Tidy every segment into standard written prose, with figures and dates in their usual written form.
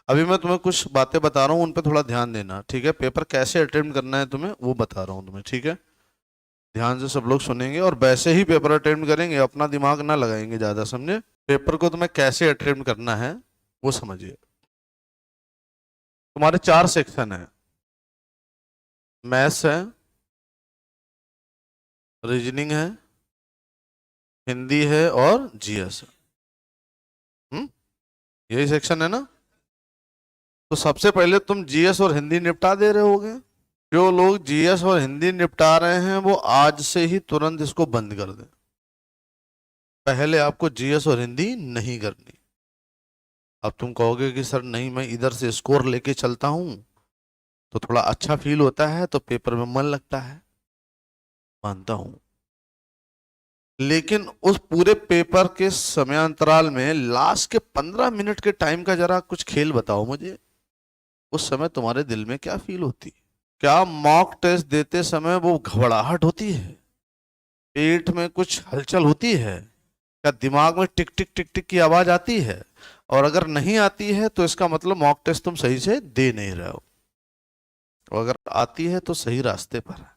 अभी मैं तुम्हें कुछ बातें बता रहा हूँ, उन पे थोड़ा ध्यान देना, ठीक है। पेपर कैसे अटेम्प्ट करना है तुम्हें वो बता रहा हूँ तुम्हें, ठीक है। ध्यान से सब लोग सुनेंगे और वैसे ही पेपर अटेम्प्ट करेंगे, अपना दिमाग ना लगाएंगे ज्यादा, समझे। पेपर को तुम्हें कैसे अटेम्प्ट करना है वो समझिए। तुम्हारे 4 सेक्शन है। मैथ्स है, रीजनिंग है, हिंदी है और जीएस है। हम्म यही सेक्शन है ना। तो सबसे पहले तुम जीएस और हिंदी निपटा दे रहे होगे। जो लोग जीएस और हिंदी निपटा रहे हैं वो आज से ही तुरंत इसको बंद कर दें। पहले आपको जीएस और हिंदी नहीं करनी। अब तुम कहोगे कि सर नहीं, मैं इधर से स्कोर लेके चलता हूं तो थोड़ा अच्छा फील होता है, तो पेपर में मन लगता है, मानता हूं। लेकिन उस पूरे पेपर के समयांतराल में लास्ट के 15 मिनट के टाइम का जरा कुछ खेल बताओ मुझे। उस समय तुम्हारे दिल में क्या फील होती है? क्या मॉक टेस्ट देते समय वो घबराहट होती है? पेट में कुछ हलचल होती है? क्या दिमाग में टिक टिक टिक टिक की आवाज आती है? और अगर नहीं आती है तो इसका मतलब मॉक टेस्ट तुम सही से दे नहीं रहे हो, और अगर आती है तो सही रास्ते पर है।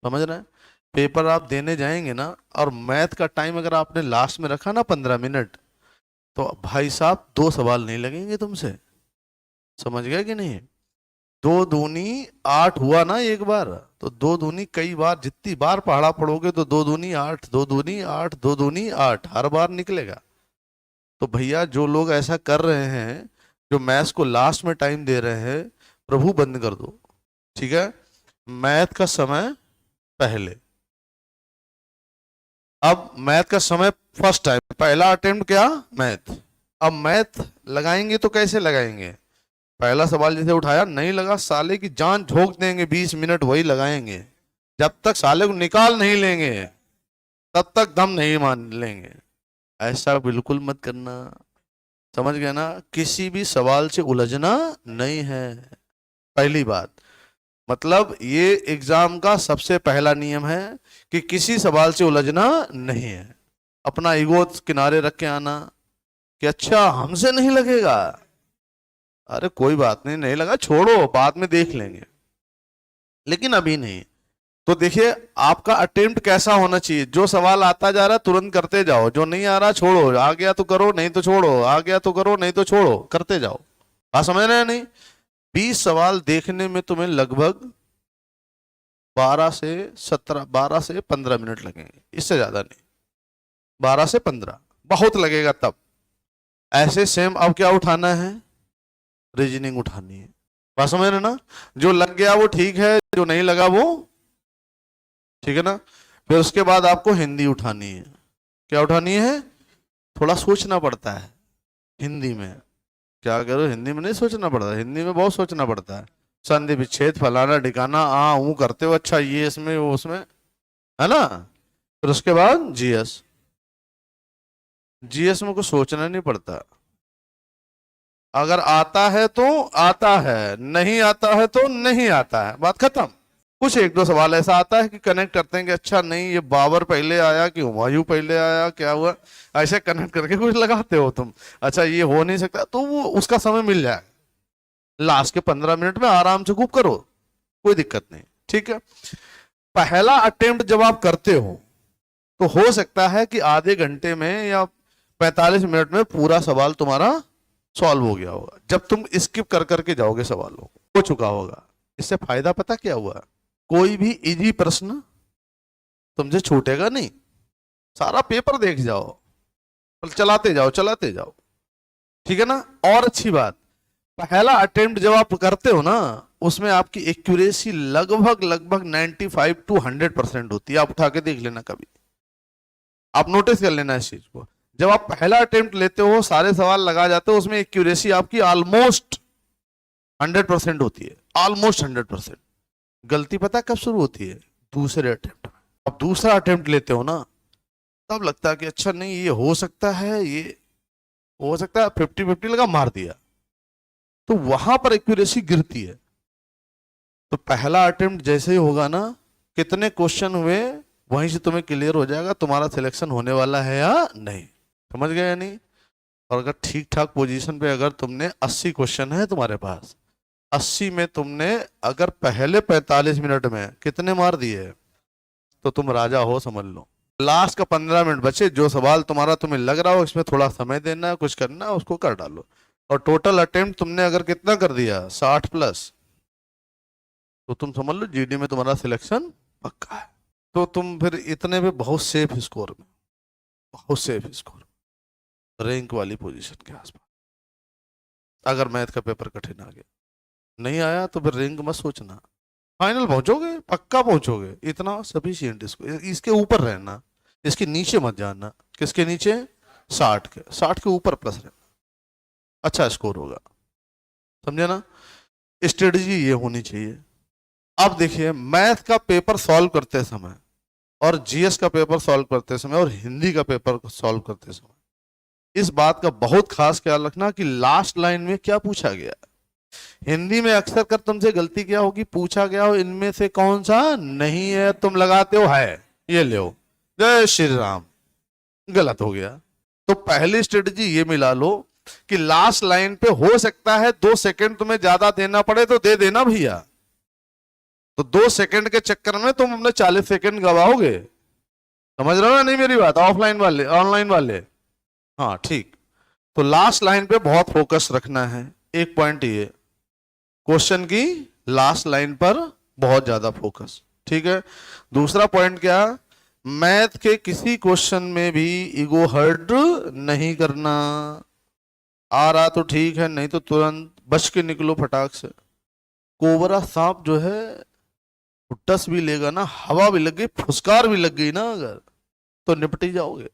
समझ रहे हैं? पेपर आप देने जाएंगे ना, और मैथ का टाइम अगर आपने लास्ट में रखा ना 15 मिनट, तो भाई साहब 2 सवाल नहीं लगेंगे तुमसे। समझ गए कि नहीं? 2 दूनी 8 हुआ ना एक बार, तो 2 दूनी कई बार, जितनी बार पहाड़ा पढ़ोगे तो 2 दूनी 8, 2 दूनी 8, 2 दूनी 8 हर बार निकलेगा। तो भैया जो लोग ऐसा कर रहे हैं, जो मैथ्स को लास्ट में टाइम दे रहे हैं, प्रभु बंद कर दो, ठीक है। मैथ का समय पहले। अब मैथ का समय फर्स्ट टाइम, पहला अटेम्प्ट क्या? मैथ। अब मैथ लगाएंगे तो कैसे लगाएंगे? पहला सवाल जैसे उठाया, नहीं लगा, साले की जान झोंक देंगे, 20 मिनट वही लगाएंगे। जब तक साले को निकाल नहीं लेंगे तब तक दम नहीं मान लेंगे। ऐसा बिल्कुल मत करना। समझ गए ना? किसी भी सवाल से उलझना नहीं है। पहली बात, मतलब ये एग्जाम का सबसे पहला नियम है कि किसी सवाल से उलझना नहीं है। अपना ईगो किनारे रख के आना कि अच्छा हमसे नहीं लगेगा, अरे कोई बात नहीं, नहीं लगा छोड़ो, बाद में देख लेंगे, लेकिन अभी नहीं। तो देखिए आपका अटेम्प्ट कैसा होना चाहिए। जो सवाल आता जा रहा है तुरंत करते जाओ, जो नहीं आ रहा छोड़ो, आ गया तो करो नहीं तो छोड़ो, आ गया तो करो नहीं तो छोड़ो, करते जाओ। बात समझ रहे हैं नहीं? 20 सवाल देखने में तुम्हें लगभग 12 से 15 मिनट लगेंगे, इससे ज्यादा नहीं। 12 से 15 बहुत लगेगा तब। ऐसे सेम अब क्या उठाना है? रीजनिंग उठानी है। बात समझ रहे ना? जो लग गया वो ठीक है, जो नहीं लगा वो ठीक है ना। फिर उसके बाद आपको हिंदी उठानी है। क्या उठानी है? थोड़ा सोचना पड़ता है हिंदी में। क्या करो, हिंदी में नहीं सोचना पड़ता, हिंदी में बहुत सोचना पड़ता है। संधि विच्छेद फलाना ढिकाना आ ऊ करते हो, अच्छा ये इसमें वो उसमें, है ना। फिर उसके बाद जीएस। जीएस में कुछ सोचना नहीं पड़ता। अगर आता है तो आता है, नहीं आता है तो नहीं आता है, बात खत्म। कुछ 1-2 सवाल ऐसा आता है कि कनेक्ट करते हैं कि अच्छा नहीं ये बाबर पहले आया कि हुमायूं पहले आया, क्या हुआ, ऐसे कनेक्ट करके कुछ लगाते हो तुम। अच्छा ये हो नहीं सकता, तो वो उसका समय मिल जाए, लास्ट के 15 मिनट में आराम से खूब करो, कोई दिक्कत नहीं, ठीक है। पहला अटेम्प्ट जब आप करते हो तो हो सकता है कि आधे घंटे में या 45 मिनट में पूरा सवाल तुम्हारा सॉल्व हो गया होगा, जब तुम स्किप कर करके जाओगे सवालों को, हो चुका होगा। इससे फायदा पता क्या हुआ? कोई भी इजी प्रश्न तुमसे छूटेगा नहीं। सारा पेपर देख जाओ, चलाते जाओ चलाते जाओ, ठीक है ना। और अच्छी बात, पहला अटेम्प्ट जब आप करते हो ना, उसमें आपकी एक्यूरेसी लगभग लगभग 95 to 100% होती है। आप उठा के देख लेना कभी, आप नोटिस कर लेना इस चीज को। जब आप पहला अटेम्प्ट लेते हो, सारे सवाल लगा जाते हो, उसमें एक्यूरेसी आपकी ऑलमोस्ट 100% होती है, ऑलमोस्ट 100%। गलती पता कब शुरू होती है? दूसरे अटेम्प्ट में। अब दूसरा अटेम्प्ट लेते हो ना, तब लगता है कि अच्छा नहीं ये हो सकता है, ये हो सकता है, 50-50 लगा मार दिया, तो वहां पर एक्यूरेसी गिरती है। तो पहला अटेम्प्ट जैसे ही होगा ना, कितने क्वेश्चन हुए वहीं से तुम्हें क्लियर हो जाएगा तुम्हारा सिलेक्शन होने वाला है या नहीं। समझ गए या नहीं? और अगर ठीक ठाक पोजीशन पे अगर तुमने 80 क्वेश्चन है तुम्हारे पास, 80 में तुमने अगर पहले 45 मिनट में कितने मार दिए तो तुम राजा हो समझ लो। लास्ट का 15 मिनट बचे, जो सवाल तुम्हारा तुम्हें लग रहा हो इसमें थोड़ा समय देना है, कुछ करना है, उसको कर डालो। और टोटल अटेम्प्ट तुमने अगर कितना कर दिया 60 प्लस, तो तुम समझ लो जीडी में तुम्हारा सिलेक्शन पक्का है। तो तुम फिर इतने पे बहुत सेफ स्कोर में, बहुत सेफ स्कोर, रैंक वाली पोजीशन के आसपास। अगर मैथ का पेपर कठिन आ गया, नहीं आया तो फिर रैंक मत सोचना, फाइनल पहुंचोगे, पक्का पहुंचोगे, इतना सफिशिएंट। इसके ऊपर रहना, इसके नीचे मत जाना। किसके नीचे? 60 के ऊपर प्लस रहना, अच्छा स्कोर होगा। समझे ना? स्ट्रेटजी ये होनी चाहिए। अब देखिए, मैथ का पेपर सॉल्व करते समय और जीएस का पेपर सॉल्व करते समय और हिंदी का पेपर सॉल्व करते समय इस बात का बहुत खास ख्याल रखना कि लास्ट लाइन में क्या पूछा गया। हिंदी में अक्सर कर तुमसे गलती क्या होगी, पूछा गया हो इनमें से कौन सा नहीं है, तुम लगाते हो है, ये ले जय श्री राम, गलत हो गया। तो पहली स्ट्रेटजी ये मिला लो कि लास्ट लाइन पे हो सकता है 2 सेकंड तुम्हें ज्यादा देना पड़े तो दे देना भैया। तो 2 सेकंड के चक्कर में तुम अपने 40 सेकंड गवाओगे। समझ रहे हो ना नहीं मेरी बात? ऑफलाइन वाले, ऑनलाइन वाले, हाँ ठीक। तो लास्ट लाइन पे बहुत फोकस रखना है। एक पॉइंट ये, क्वेश्चन की लास्ट लाइन पर बहुत ज्यादा फोकस, ठीक है। दूसरा पॉइंट क्या, मैथ के किसी क्वेश्चन में भी ईगो हर्ट नहीं करना। आ रहा तो ठीक है, नहीं तो तुरंत बच के निकलो फटाक से। कोबरा सांप जो है टस भी लेगा ना, हवा भी लग गई, फुसकार भी लग गई ना अगर, तो निपट ही जाओगे।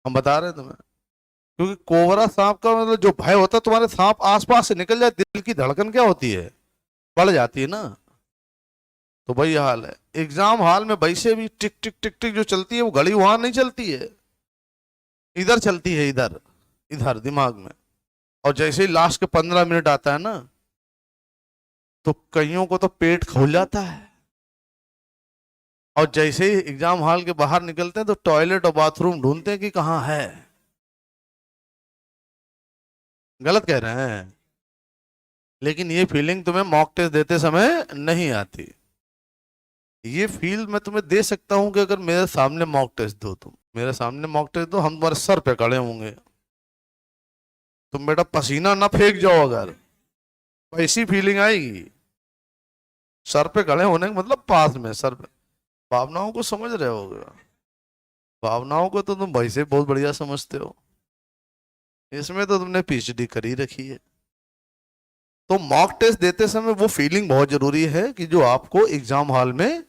हम बता रहे हैं तुम्हें, क्योंकि कोबरा सांप का मतलब जो भय होता है, तुम्हारे सांप आसपास से निकल जाए, दिल की धड़कन क्या होती है, बढ़ जाती है ना। तो वही हाल है एग्जाम हॉल में, वैसे भी टिक टिक टिक टिक जो चलती है वो घड़ी वहां नहीं चलती है, इधर चलती है, इधर इधर दिमाग में। और जैसे ही लास्ट के 15 मिनट आता है ना, तो कईयों को तो पेट खोल जाता है। और जैसे ही एग्जाम हॉल के बाहर निकलते हैं तो टॉयलेट और बाथरूम ढूंढते हैं कि कहाँ है। गलत कह रहे हैं, लेकिन ये फीलिंग तुम्हें मॉक टेस्ट देते समय नहीं आती। ये फील मैं तुम्हें दे सकता हूं कि अगर मेरे सामने मॉक टेस्ट दो, तुम मेरे सामने मॉक टेस्ट दो, हम तुम्हारे सर पे खड़े होंगे, तुम बेटा पसीना ना फेंक जाओ, अगर ऐसी फीलिंग आएगी। सर पे खड़े होने का मतलब पास में, सर पे। भावनाओं को समझ रहे हो? भावनाओं को तो तुम वैसे बहुत बढ़िया समझते हो, इसमें तो तुमने पीएचडी करी रखी है। तो मॉक टेस्ट देते समय वो फीलिंग बहुत जरूरी है कि जो आपको एग्जाम हॉल में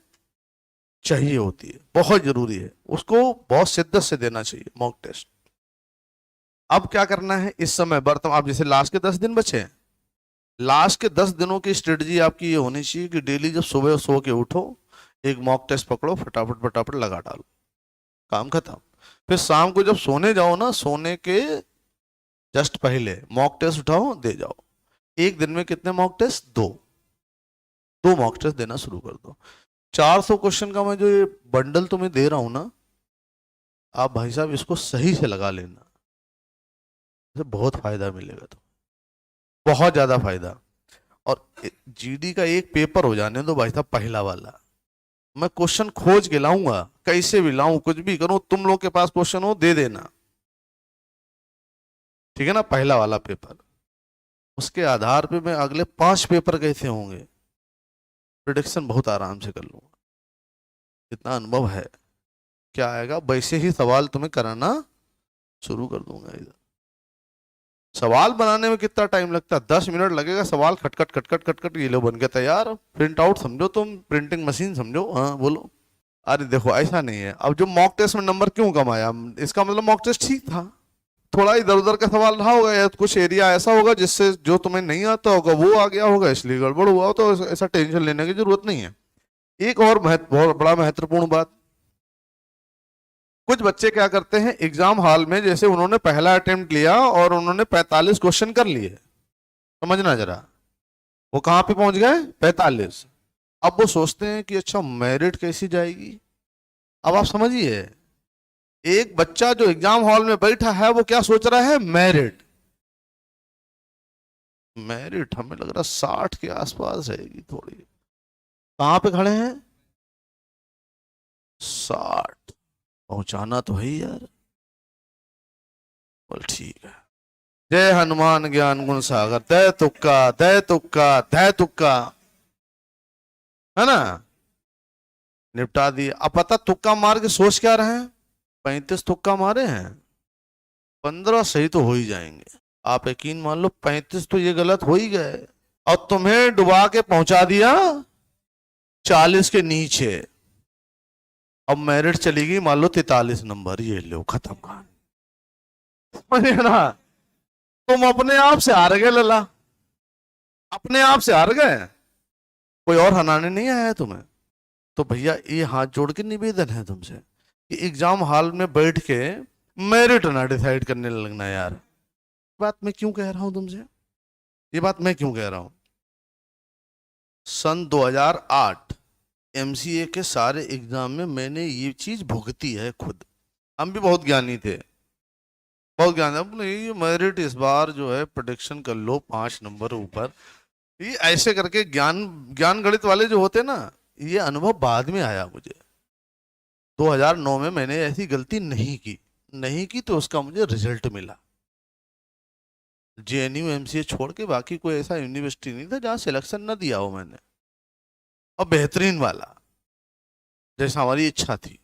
चाहिए होती है, बहुत जरूरी है, उसको बहुत शिद्दत से देना चाहिए मॉक टेस्ट। अब क्या करना है इस समय वर्तमान, आप जैसे लास्ट के 10 दिन बचे हैं, लास्ट के 10 दिनों की स्ट्रेटजी आपकी ये होनी चाहिए कि डेली जब सुबह सो के उठो, एक मॉक टेस्ट पकड़ो, फटाफट फटाफट लगा डालो, काम खत्म। फिर शाम को जब सोने जाओ ना, सोने के जस्ट पहले मॉक टेस्ट उठाओ, दे जाओ। एक दिन में कितने मॉक टेस्ट? 2 मॉक टेस्ट देना शुरू कर दो। 400 क्वेश्चन का मैं जो ये बंडल तुम्हें दे रहा हूं ना, आप भाई साहब इसको सही से लगा लेना, इससे बहुत फायदा मिलेगा, तो बहुत ज्यादा फायदा। और जीडी का एक पेपर हो जाने दो भाई साहब, पहला वाला। मैं क्वेश्चन खोज के लाऊंगा, कैसे भी लाऊं, कुछ भी करूं, तुम लोग के पास क्वेश्चन हो दे देना, ठीक है ना। पहला वाला पेपर, उसके आधार पे मैं अगले 5 पेपर कैसे होंगे प्रिडिक्शन बहुत आराम से कर लूंगा, इतना अनुभव है। क्या आएगा, वैसे ही सवाल तुम्हें कराना शुरू कर दूंगा। इधर सवाल बनाने में कितना टाइम लगता है? 10 मिनट लगेगा, सवाल खटखट खटखट खटखट ये लो बन के तैयार। प्रिंट आउट समझो तुम, प्रिंटिंग मशीन समझो। हाँ बोलो। अरे देखो ऐसा नहीं है। अब जो मॉक टेस्ट में नंबर क्यों कम आया, इसका मतलब मॉक टेस्ट ठीक था, थोड़ा इधर उधर का सवाल रहा होगा, या कुछ एरिया ऐसा होगा जिससे जो तुम्हें नहीं आता होगा वो आ गया होगा, इसलिए गड़बड़ हुआ। तो ऐसा टेंशन लेने की जरूरत नहीं है। एक और बहुत बड़ा महत्वपूर्ण बात, कुछ बच्चे क्या करते हैं एग्जाम हॉल में, जैसे उन्होंने पहला अटेम्प्ट लिया और उन्होंने 45 क्वेश्चन कर लिए, समझना जरा, वो कहां पे पहुंच गए? 45। अब वो सोचते हैं कि अच्छा मेरिट कैसी जाएगी। अब आप समझिए, एक बच्चा जो एग्जाम हॉल में बैठा है वो क्या सोच रहा है? मेरिट। मेरिट हमें लग रहा 60 के आसपास रहेगी थोड़ी। कहां पे खड़े हैं? 60 पहुंचाना तो है ही यार। बोल ठीक है। जय हनुमान ज्ञान गुण सागर, दय तुक्का दय तुक्का दय तुक्का, है ना, निपटा दिया। अब पता तुक्का मार के सोच क्या रहे हैं? 35 तुक्का मारे हैं, 15 सही तो हो ही जाएंगे। आप यकीन मान लो 35 तो ये गलत हो ही गए, और तुम्हें डुबा के पहुंचा दिया 40 के नीचे। अब मेरिट चली गई मान लो 43 नंबर, ये लो खत्म कहानी। समझे ना? तुम अपने आप से हार गए लला, अपने आप से हार गए, कोई और हराने नहीं आया है तुम्हें। तो भैया ये हाथ जोड़ के निवेदन है तुमसे कि एग्जाम हॉल में बैठ के मेरिट ना डिसाइड करने लगना यार। बात मैं क्यों कह रहा हूं तुमसे, ये बात मैं क्यों कह रहा हूं? सन 2008 एमसीए के सारे एग्जाम में मैंने ये चीज भुगती है खुद। हम भी बहुत ज्ञानी थे, बहुत ज्ञानी। अपने ये मेरिट इस बार जो है प्रोडिक्शन कर लो 5 नंबर ऊपर, ये ऐसे करके ज्ञान ज्ञान गणित वाले जो होते ना, ये अनुभव बाद में आया मुझे। 2009 में मैंने ऐसी गलती नहीं की तो उसका मुझे रिजल्ट मिला। जेएनयू एमसीए छोड़ के बाकी कोई ऐसा यूनिवर्सिटी नहीं था जहां सिलेक्शन ना दिया हो मैंने, और बेहतरीन वाला जैसा हमारी इच्छा थी।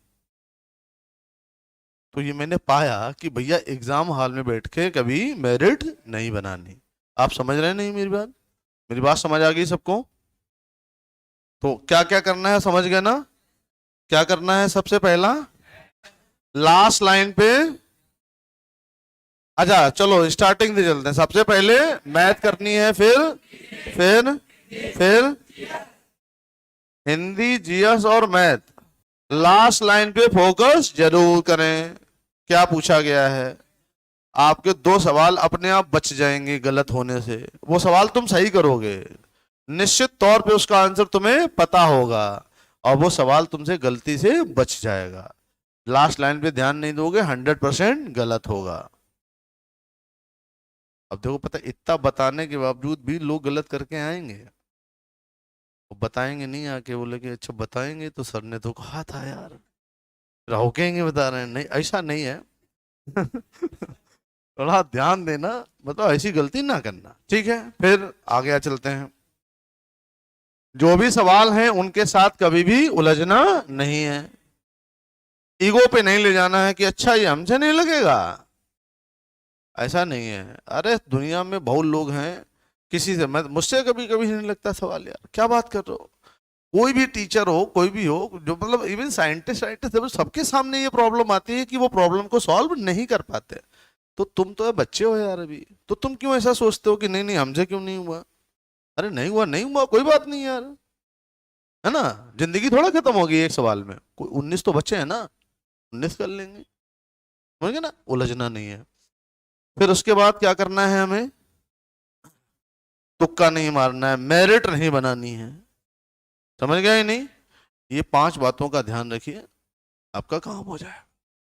तो ये मैंने पाया कि भैया एग्जाम हॉल में बैठ के कभी मेरिट नहीं बनानी। आप समझ रहे हैं नहीं मेरी बात? मेरी बात समझ आ गई सबको? तो क्या क्या करना है समझ गए ना? क्या करना है? सबसे पहला लास्ट लाइन पे, अच्छा चलो स्टार्टिंग से चलते हैं। सबसे पहले मैथ करनी है, फिर हिंदी, जीएस और मैथ। लास्ट लाइन पे फोकस जरूर करें। क्या पूछा गया है? आपके 2 सवाल अपने आप बच जाएंगे गलत होने से। वो सवाल तुम सही करोगे, निश्चित तौर पे उसका आंसर तुम्हें पता होगा, और वो सवाल तुमसे गलती से बच जाएगा। लास्ट लाइन पे ध्यान नहीं दोगे 100% गलत होगा। अब देखो पता, इतना बताने के बावजूद भी लोग गलत करके आएंगे। वो बताएंगे नहीं आके, बोले कि अच्छा बताएंगे तो सर ने तो कहा था यार, रोकेंगे बता रहे हैं। नहीं, ऐसा नहीं है। थोड़ा ध्यान देना, मतलब ऐसी गलती ना करना, ठीक है? फिर आगे चलते हैं। जो भी सवाल हैं उनके साथ कभी भी उलझना नहीं है। ईगो पे नहीं ले जाना है कि अच्छा ये हमसे नहीं लगेगा, ऐसा नहीं है। अरे दुनिया में बहुत लोग हैं, किसी से, मैं मुझसे कभी कभी नहीं लगता सवाल, यार क्या बात कर रहे हो। कोई भी टीचर हो, कोई भी हो, जो मतलब इवन साइंटिस्ट सबके सामने ये प्रॉब्लम आती है कि वो प्रॉब्लम को सॉल्व नहीं कर पाते। तो तुम तो बच्चे हो यार अभी, तो तुम क्यों ऐसा सोचते हो कि नहीं नहीं हमसे क्यों नहीं हुआ? अरे नहीं हुआ नहीं हुआ, कोई बात नहीं यार, है ना? जिंदगी थोड़ा खत्म होगी एक सवाल में। कोई 19 तो बच्चे हैं ना, 19 कर लेंगे, समझ गए ना? उलझना नहीं है। फिर उसके बाद क्या करना है हमें? तुक्का नहीं मारना है, मेरिट नहीं बनानी है। समझ गए नहीं? ये 5 बातों का ध्यान रखिए, आपका काम हो जाए।